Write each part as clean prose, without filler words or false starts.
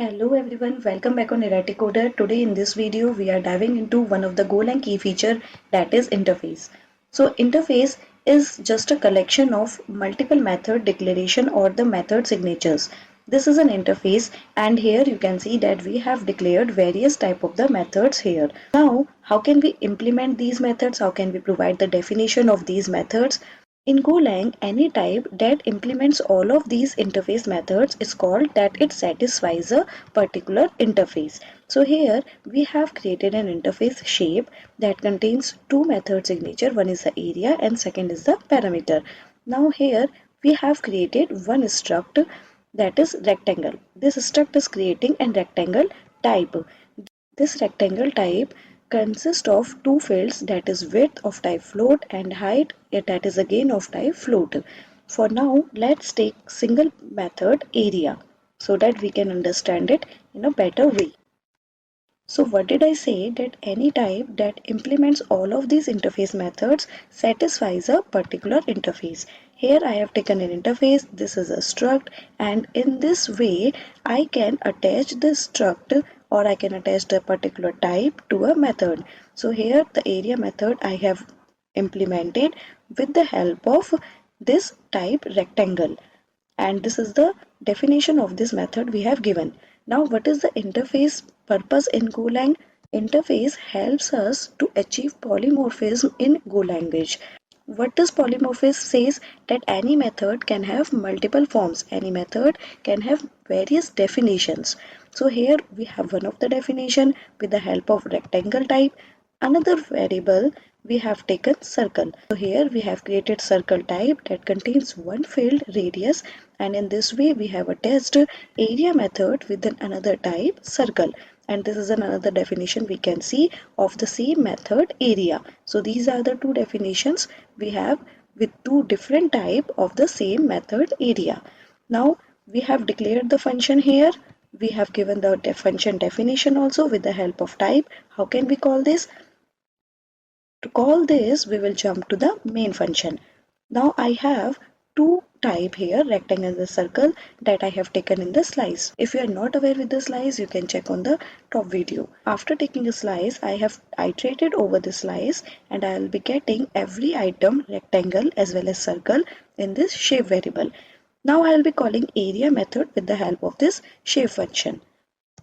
Hello everyone, welcome back on Erratic Coder. Today in this video we are diving into one of the Golang key feature, that is interface. So interface is just a collection of multiple method declaration or the method signatures. This is an interface and here you can see that we have declared various type of the methods here. Now how can we implement these methods? How can we provide the definition of these methods? In Golang, any type that implements all of these interface methods is called that it satisfies a particular interface. So here we have created an interface shape that contains two method signature. One is the area and second is the parameter. Now here we have created one struct that is rectangle. This struct is creating a rectangle type. This rectangle type consists of two fields, that is width of type float and height that is again of type float. For now, let's take single method area so that we can understand it in a better way. So what did I say? That any type that implements all of these interface methods satisfies a particular interface. Here I have taken an interface, this is a struct, and in this way I can attach the struct or I can attach the particular type to a method. So here the area method I have implemented with the help of this type rectangle, and this is the definition of this method we have given. Now what is the interface purpose in Golang? Interface helps us to achieve polymorphism in Go language. What does polymorphism says? That any method can have multiple forms. Any method can have various definitions. So here we have one of the definition with the help of rectangle type. Another variable we have taken circle. So here we have created circle type that contains one field radius, and in this way we have attached area method with another type circle, and this is another definition we can see of the same method area. So these are the two definitions we have with two different type of the same method area. Now we have declared the function here. We have given the function definition also with the help of type. How can we call this? To call this, we will jump to the main function. Now I have two type here, rectangle and the circle, that I have taken in the slice. If you are not aware with the slice, you can check on the top video. After taking a slice, I have iterated over the slice and I will be getting every item, rectangle as well as circle, in this shape variable. Now I will be calling area method with the help of this shape function.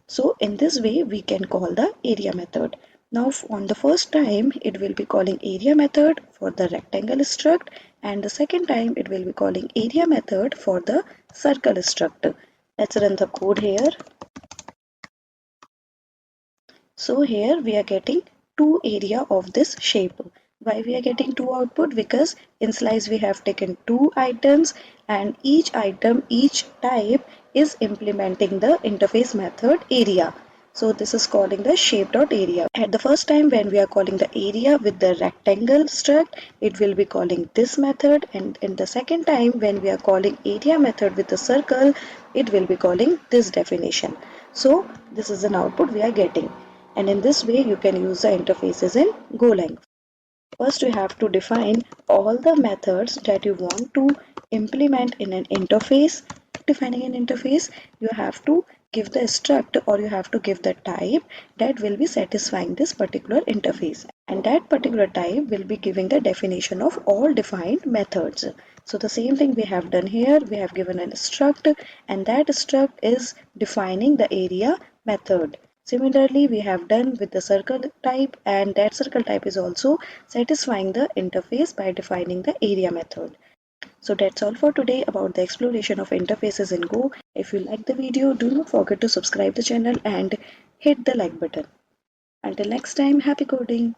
So in this way we can call the area method. Now on the first time it will be calling area method for the rectangle struct, and the second time it will be calling area method for the circle struct. Let's run the code here. So here we are getting two area of this shape. Why we are getting two output? Because in slice we have taken two items and each item, each type is implementing the interface method area. So this is calling the shape.area. At the first time when we are calling the area with the rectangle struct, it will be calling this method, and in the second time when we are calling area method with the circle, it will be calling this definition. So this is an output we are getting, and in this way you can use the interfaces in Golang. First you have to define all the methods that you want to implement in an interface. Defining an interface, you have to give the struct or you have to give the type that will be satisfying this particular interface, and that particular type will be giving the definition of all defined methods. So the same thing we have done here. We have given an struct and that struct is defining the area method. Similarly, we have done with the circle type, and that circle type is also satisfying the interface by defining the area method. So that's all for today about the exploration of interfaces in Go. If you like the video, do not forget to subscribe the channel and hit the like button. Until next time, happy coding!